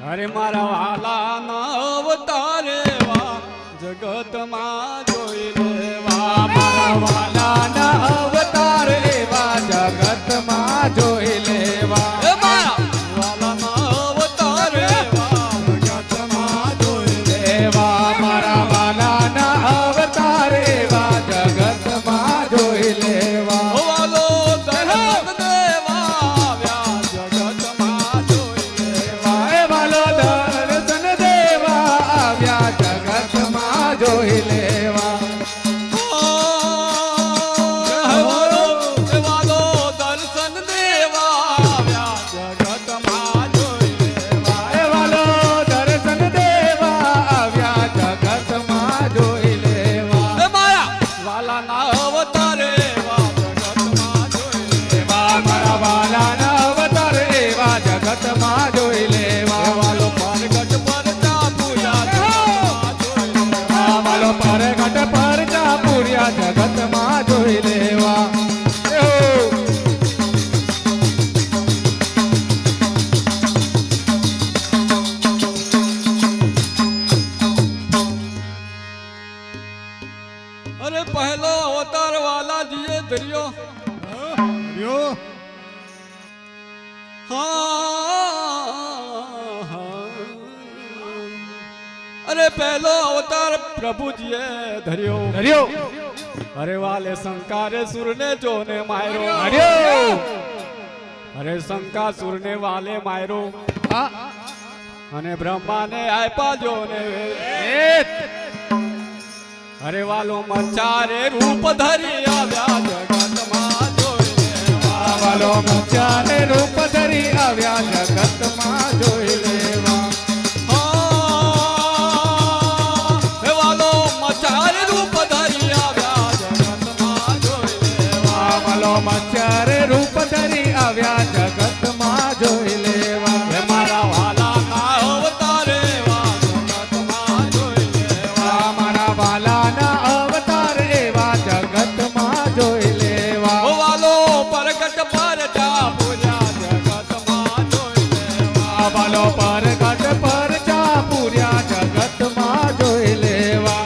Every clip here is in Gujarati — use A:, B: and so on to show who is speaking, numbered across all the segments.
A: અરે મારા વાલા ના અવતારે વા જગત માં જોઈ લેવા
B: મારા વાલા ના અવતાર એવા જગત માં જોઈ લેવા
A: એ મારા વાલા ના અવતારે વા જગત માં જોઈ
B: લેવા મારા વાલા ના અવતાર એવા જગત માં જોઈ લેવા
A: વાલો દર્શન દેવા આવ્યા જગત માં જોઈ લેવા
B: એ વાલો દર્શન દેવા આવ્યા જગત માં જોઈ લેવા
A: વાલો દર્શન દેવા આવ્યા જગત માં જોઈ લેવા
B: એ વાલો દર્શન દેવા આવ્યા જગત માં જોઈ લેવા
A: એ મારા વાલા ના અવતારે વા જગત માં જોઈ લેવા
B: મારા વાલા ના અવતાર એવા જગત માં જોઈ લેવા
A: વાલો પરગટ પર ચા પૂજા
B: વાલો પરગટ પર ચા પૂર્યા જગત માં જોઈ લેવા
A: અરે પહેલો અવતાર વાલાજીએ ધર્યો અરે પહેલો અવતાર પ્રભુજીએ ધર્યો અરે વાલે શંકારે સુરને જોને માર્યો અરે શંકાસુર ને વાલે માર્યો અને બ્રહ્માને આપ્યા જોને અરે વાલો મચ્છારે રૂપ ધરી આવ્યા જગતમાં જોઈ લેવા
B: વાલો મચ્છાને રૂપ ધરી આવ્યા જગત માં જોઈ લેવા
A: હે વાલો મચ્છારે રૂપ ધરી આવ્યા જગતમાં જોઈ લેવા
B: વાલો મચ્છારે રૂપ ધરી આવ્યા જગત માં જોઈ લેવા
A: હે મારા વાલાના અવતારે વા જગતમાં જોઈ લેવા
B: મારા વાલા ના અવતાર એવા જગત માં જોઈ લેવા
A: ઓ વાલો પરગટ પર ચા પૂજા જગતમાં જોઈ લેવા
B: વાલો પરગટ પર ચા પૂર્યા જગત માં જોઈ લેવા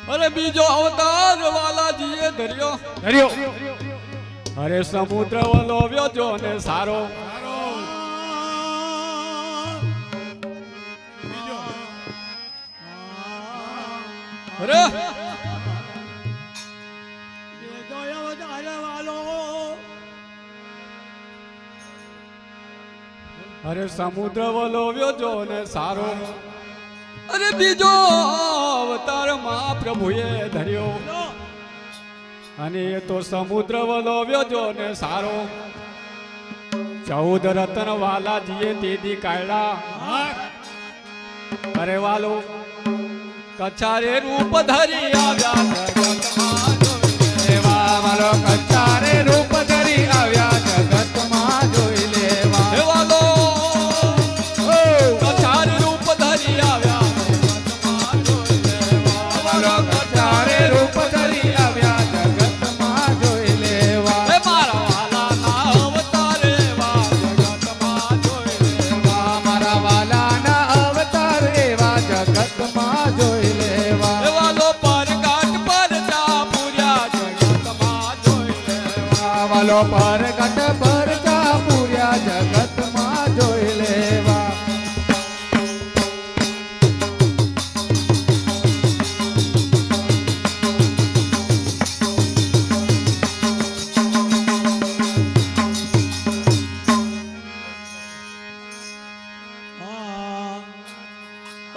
A: અરે બીજો અવતાર વાલાજીએ ધર્યો અરે સમુદ્ર વલોવ્યો જો ને સારો અરે અરે સમુદ્ર વલોવ્યો જો ને સારો અરે બીજો અવતાર મહાપ્રભુએ ધર્યો અને એ તો સમુદ્ર વલોવ્યો જો ને સારો 14 રતન વાલાજીએ દીદી કાઢ્યા અરે વાલો કચ્છારે રૂપ ધરી આવ્યા જગતમાં જોઈ
B: લેવા વાલો કચ્છારે રૂપ ધરી આવ્યા જગત માં જોઈ લેવા
A: હે વાલો કચ્છારે રૂપ ધરી આવ્યા જગતમાં જોઈ લેવા
B: વાલો કચ્છારે રૂપ ધરી આવ્યા જગત માં જોઈ લેવા
A: હે મારા વાલાના અવતારે વા જગતમાં જોઈ લેવા
B: મારા વાલા ના અવતાર એવા જગત માં જોઈ લેવા
A: હે વાલો પરગટ પર ચા પૂર્યા જગતમાં જોઈ લેવા
B: વાલો પરગટ પર ચા પૂર્યા જગત માં જોઈ લેવા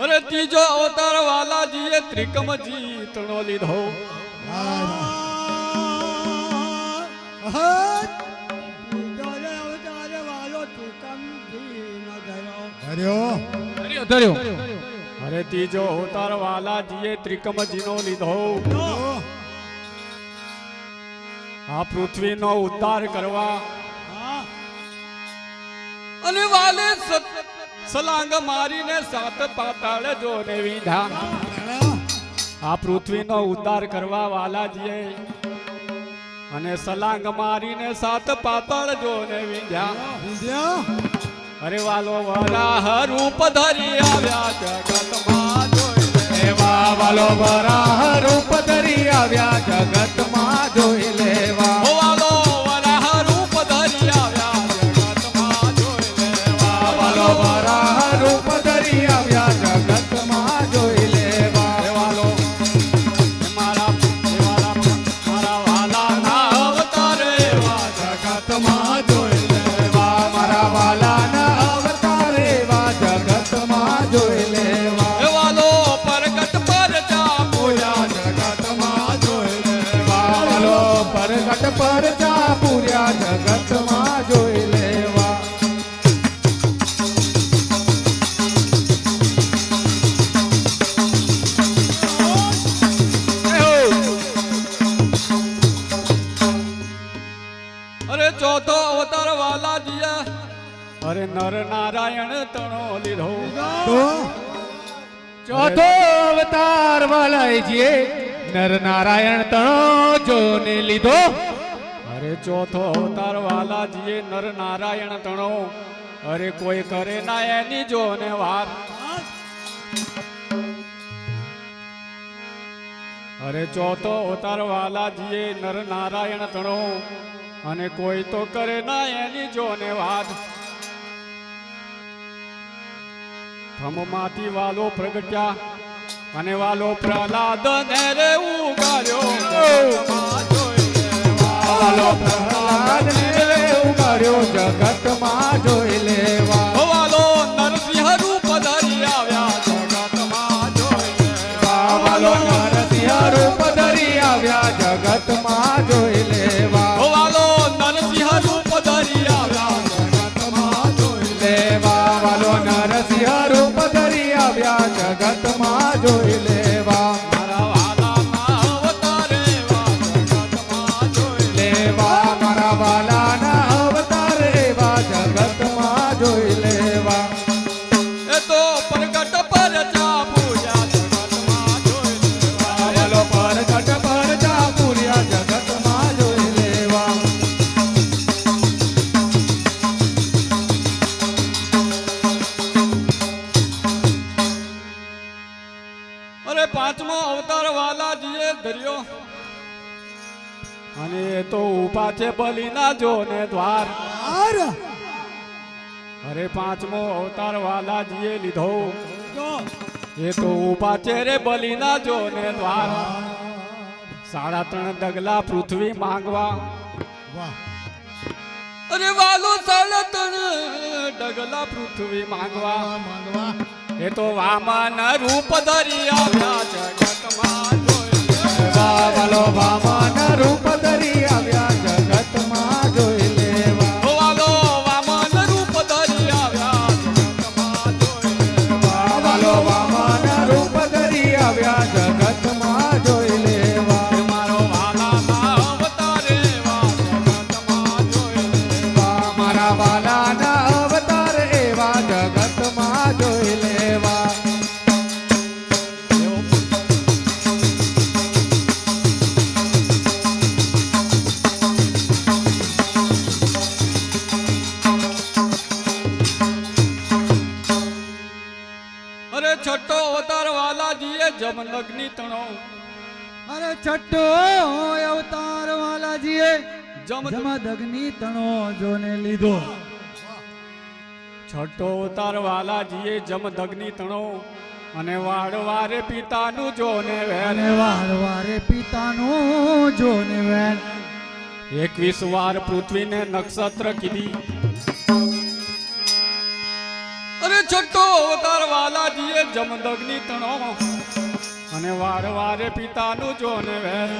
A: અરે ત્રીજો અવતાર વાલાજીએ ત્રિકમજી તણો લીધો અરે ત્રીજો અવતાર વાલાજીએ ત્રિકમજીનો લીધો આ પૃથ્વીનો ઉદ્ધાર કરવા અને વાલે સલાંગ મારીને સાત પાતાળ જોને વિંધા આ પૃથ્વીનો ઉદ્ધાર કરવા વાલાજીએ અને સલાંગ મારીને સાત પાતાળ જોને વિંધ્યા અરે વાલો વરાહ રૂપ ધરી આવ્યા જગતમાં જોઈ
B: લેવા વાલો વરાહ રૂપ ધરી આવ્યા જગતમાં જોઈ લેવા
A: ઓ વાલો વરાહ રૂપ ધરી આવ્યા જગતમાં જોઈ લેવા
B: વાલો વરાહ રૂપ ધરી આવ્યા જગતમાં જોઈ લેવા
A: એ વાલો મારા વાલાના અવતાર એવા
B: જગતમાં જોઈ લેવા મારા વાલાના અવતાર એવા જગતમાં જોઈ લેવા
A: એ વાલો પરગટ પર જા
B: પૂર્યા જગતમાં જોઈ લેવા વાલો પરગટ પર જા પૂર્યા જગતમાં જોઈ લેવા
A: અરે ચોથો અવતાર વાલાજીએ અરે નર નારાયણ તણો લીધો
B: ચોથો અવતાર વાલાજીએ નર નારાયણ તણો જોને લીધો
A: અરે ચોથો અવતાર વાલાજીએ નર નારાયણ તણો અરે કોઈ કરે ના એની જોને વાર અરે ચોથો અવતાર વાલાજીએ નર નારાયણ તણો અને કોઈ તો કરે ના એની જોને વાત થમમાંથી વાલો પ્રગટ્યા અને વાલો પ્રહલાદ ને રે ઉગાર્યો
B: વાલો પ્રહલાદ ને ઉગાર્યો જગતમાં જોઈ લેવા
A: વાલો નરસિંહ રૂપ ધરી આવ્યા જગતમાં જોઈ લેવા
B: વાલો નરસિંહ રૂપ ધરી આવ્યા જગતમાં જોઈ લેવા
A: વાલો નરસિંહ રૂપ ધરી આવ્યા જગતમાં જોઈ
B: લેવા વાલો નરસિંહ રૂપ ધરી આવ્યા જગતમાં જોઈ લેવા
A: મારા વાલાના અવતાર એવા જગતમાં જોઈ
B: લેવા મારા વાલાના અવતાર એવા જગતમાં જોઈ લેવા
A: એ તો પ્રગટ પર જા પૂજા જગતમાં જોઈ લેવા
B: વાલો પરગટ પર જા પૂર્યા જગતમાં જોઈ લેવા
A: અરે પાંચમો અવતાર વાલાજીએ ધર્યો અને એ તો ઉભા છે બલિના જોને દ્વાર અરે પાંચમો અવતાર વાલાજીએ લીધો એ તો ઉભા છે રે બલિના જોને દ્વાર 3.5 ડગલા પૃથ્વી માંગવા અરે વાલો 3.5 ડગલા પૃથ્વી માંગવા એ તો વામન રૂપ ધરી આવ્યા જગતમાં જોઈ
B: લેવા વાલો વામન રૂપ ધરી આવ્યા જગતમાં જોઈ લેવા
A: વાલો વામન રૂપ ધરી આવ્યા જગતમાં જોઈ લેવા
B: વાલો વામન રૂપ ધરી આવ્યા જગતમાં જોઈ લેવા
A: મારો વાલાના અવતાર એવા જગતમાં જોઈ લેવા
B: મારા વાલાના અવતાર એવા જગતમાં જોઈ લેવા
A: અરે છઠ્ઠો અવતાર વાલાજીએ જમનગ્નિ તણો
C: અરે છઠ્ઠો અવતાર વાલાજીએ જમદગ્નિ તણો જોને લીધો
A: છઠ્ઠો અવતાર વાલાજીએ જમદગ્નિ તણો અને વાળવારે પિતાનું જોને વેન
C: અને વારવારે પિતાનું જોને વેન
A: 21 વાર પૃથ્વીને નક્ષત્ર કીધી અરે છઠ્ઠો અવતાર વાલાજીએ જમદગ્નિ તણો અને વારવારે પિતાનું જોને વેન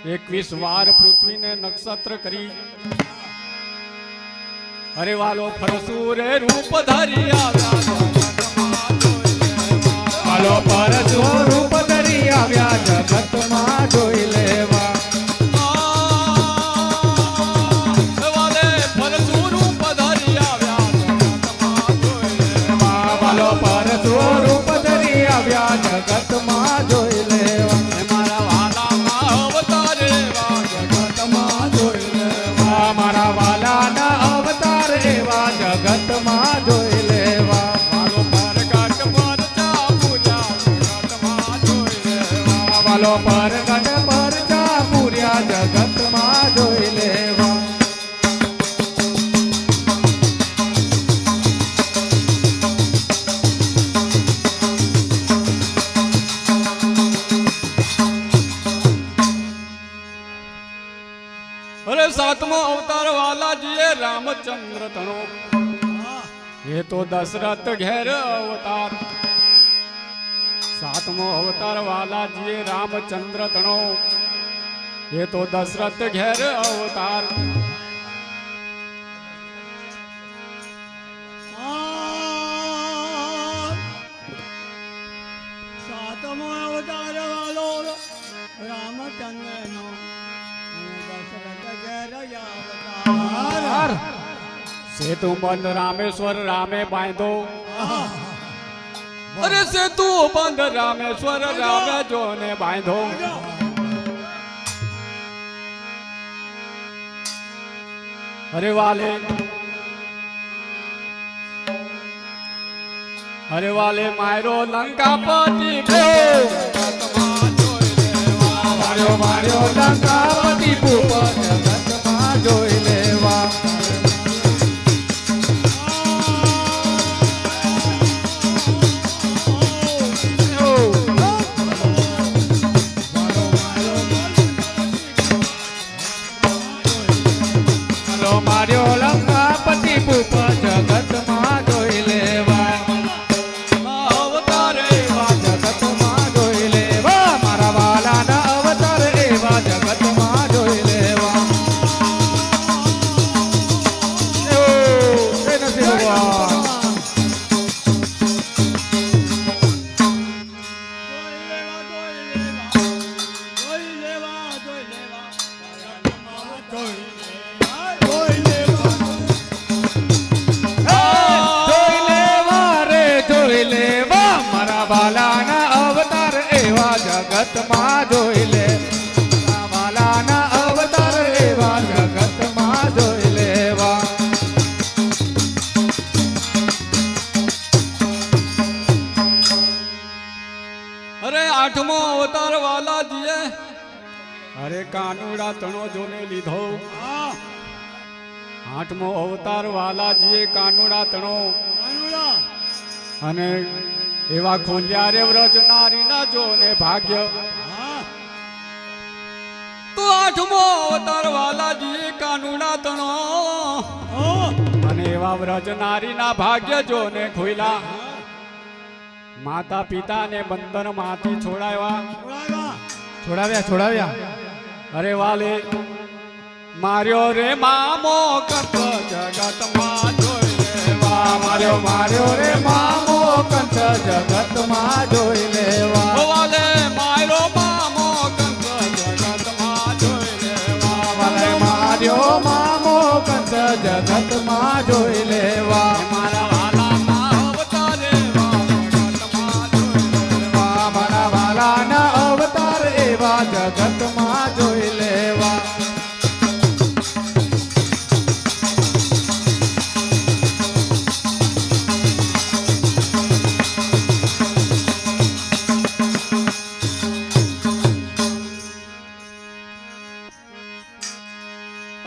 A: 21 વાર પૃથ્વીને નક્ષત્ર કરી અરે વાલો ફરસુરે રૂપ ધરી આવ્યા જગતમાં જોઈ લેવા.
B: વાલો પરજો રૂપ ધરી આવ્યા જગતમાં જોઈ લેવા
A: વાલે ફરસુ રૂપ ધરી આવ્યા જગતમાં જોઈ લેવા.
B: વાલો પરગટ પરચા પૂર્યા જગતમાં જોઈ લેવા.
A: અરે સાતમો અવતાર વાલાજીએ રામચંદ્ર તણો એ તો દશરથ ઘેર અવતાર. સાતમો અવતાર વાલાજીએ રામચંદ્ર તણો એ તો દશરથ ઘેર અવતાર.
D: સાતમો અવતાર વાલો રામચંદ્રનો દશરથ ઘેર અવતાર.
A: સેતુ બંધ રામેશ્વર રામે બાંધો. અરે સેતુ બંધ રામેશ્વર રામે જોને બાંધો. અરે વાલે મારો લંકાપતિ
B: માર્યો માર્યો લંકાપતિ ભૂપ જગતમાં જોઈ લેવા. માર્યો લંકાપતિ ભૂપ જગતમાં જોઈ લેવા.
A: અવતાર
B: એવા જગતમાં જોઈ લેવા. મારા વાલાના અવતાર એવા જગતમાં જોઈ લેવા. જય નરસિંહ ભગવાન. જોઈ લેવા રે જોઈ લેવા. મારા વાલાના અવતાર એવા જગતમાં જોઈ લે. મારા વાલાના અવતાર એવા જગતમાં જોઈ લેવા.
A: અરે આઠમો અવતાર વાલાજીએ અરે કાનુડા તણો જોને લીધો. આઠમો અવતાર વાલાજીએ કાનુડા તણો અને એવા ખોલ્યા રે વ્રજ નારીના જોને ભાગ્ય. તો આઠમો અવતાર વાલાજીએ કાનુડા તણો અને એવા વ્રજ નારીના ભાગ્ય જોને ખોલ્યા. માતા પિતાને બંધન માંથી છોડાવ્યા. અરે વાલે માર્યો રે મામો કંઠ જગતમાં જોઈ લેવા.
B: માર્યો માર્યો રે મામો કંઠ જગતમાં જોઈ લેવા.
A: વાલે માર્યો મામો કંઠ જગતમાં જોઈ લેવા.
B: વાલે માર્યો મામો કંઠ જગતમાં જોઈ લેવા.
A: મારા વાલાના અવતાર એવા જગતમાં જોઈ લેવા.
B: મારા વાલાના અવતાર એવા જગતમાં જોઈ લેવા.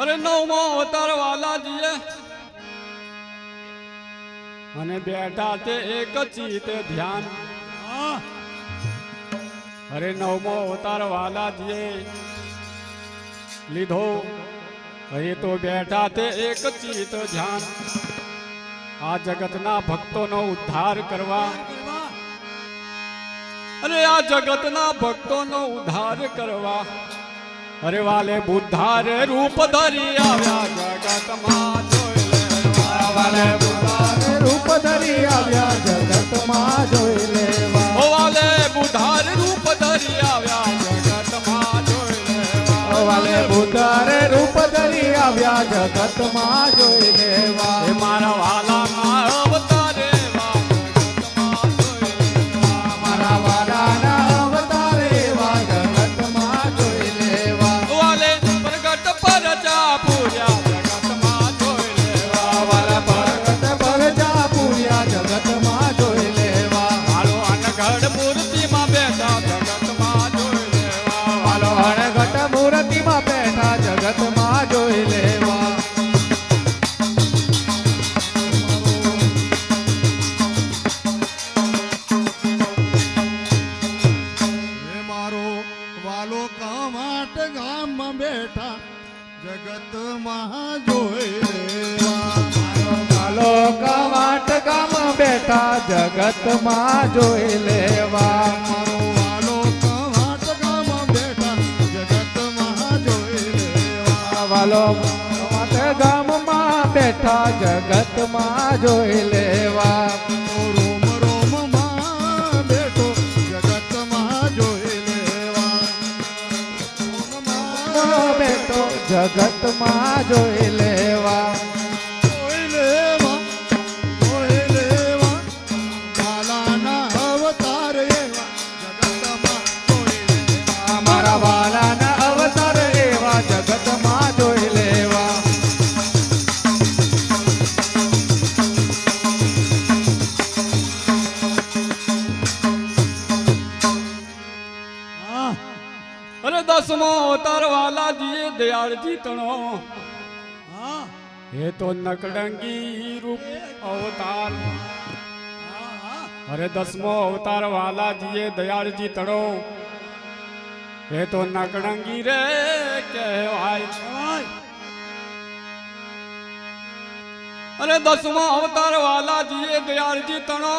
A: અરે નવમો અવતાર વાલાજીએ અને બેઠા તે એક ચિત ધ્યાન. અરે નવમો અવતાર વાલાજીએ લીધો. એ તો બેઠા તે એક ચિત ધ્યાન. આ જગતના ભક્તોનો ઉદ્ધાર કરવા. અરે આ જગતના ભક્તોનો ઉદ્ધાર કરવા. અરે વાલે બુદ્ધારે રૂપ ધરી આવ્યા જગતમાં જોઈ લેવા.
B: વાલે બુદ્ધારે રૂપ ધરી આવ્યા જગતમાં જોઈ લેવા.
A: ઓ વાલે બુદ્ધારે રૂપ ધરી આવ્યા જગતમાં જોઈ લેવા.
B: વાલે બુદ્ધારે રૂપ ધરી આવ્યા જગતમાં જોઈ લેવા.
A: એ મારા વાલાના અવતારે એવા જગતમાં જોઈ લેવા.
B: મારા વાલાના અવતાર એવા જગતમાં જોઈ લેવા.
A: વાલે પ્રગટ પરચા પૂર્યા જગતમાં જોઈ લેવા.
B: વાલા પરગટ પરજા પૂર્યા જગતમાં જોઈ લેવા.
A: મારો અનગઢ મૂર્તિમાં બેઠા જગતમાં જોઈ લેવા.
B: જગતમાં જોઈ લેવા વાલો કવાટ ગામ બેઠા જગતમાં જોઈ લેવા મારો વાલો કવાટ ગામ બેઠા જગતમાં જોઈ લેવા વાલો કવાટ ગામમાં બેઠા જગતમાં જોઈ લેવા રોમ રોમ માં બેઠો જગતમાં જોઈ લેવા બેઠો જગતમાં જોઈ લેવા જોઈ લેવા જોઈ લેવા વાલાના અવતાર એવા જગતમાં જોઈ લેવા મારા વાલાના અવતાર એવા જગતમાં જોઈ લેવા
D: હા
A: અરે દસમો અવતાર વાલાજીએ દયાળજી તણો
D: હા
A: એ તો નકડંગી રૂપ અવતાર
D: હા
A: અરે દસમો અવતાર વાલાજીએ દયાળજી તણો એ તો નકડંગી રે કહેવાય
D: ભાઈ
A: અરે દસમો અવતાર વાલાજીએ દયાળજી તણો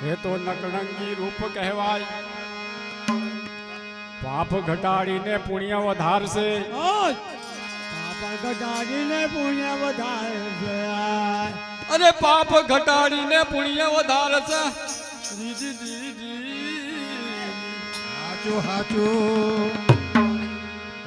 A: એ તો નકડંગી રૂપ કહેવાય પાપ ઘટાડીને પુણ્ય વધારશે
D: ઓય પાપા ઘટાડીને પુણ્ય વધારે છે
A: અરે પાપ ઘટાડીને પુણ્ય વધારશે જીજી જીજી
B: હાચું હાચું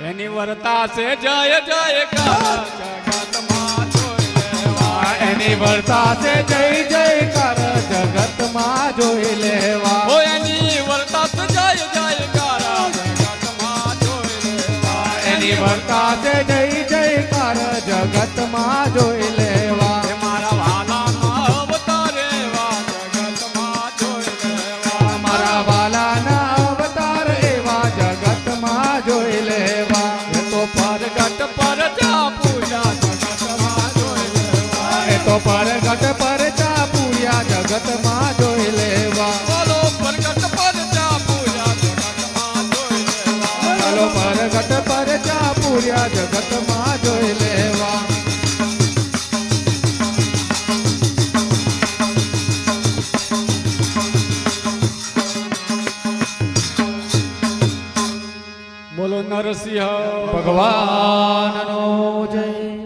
A: એની વર્તા છે જય જયકાર જગતમાં જોઈ લેવા
B: એની વર્તા છે જય જયકાર જગતમાં જોઈ લેવા
A: ઓ એની વર્તા છે જય જયકાર જગતમાં જોઈ લેવા
B: એની વર્તા છે જય જયકાર જગતમાં જોઈ લેવા
A: એ મારા વાલાના અવતાર એવા જગતમાં જોઈ લેવા
B: મારા વાલાના અવતાર એવા જગતમાં જોઈ લેવા
A: એ તો પરગટ પરજા પૂજા જગતમાં જોઈ લેવા
B: એ તો પરગટ પરચા પૂર્યા જગતમાં જોઈ લેવા
A: બોલો પરગટ પરજા પૂજા જગતમાં જોઈ લેવા
B: ચાલો પરગટ પરચા પૂર્યા જગતમાં જોઈ લેવા
A: બોલો નરસિંહ
B: ભગવાનનો જય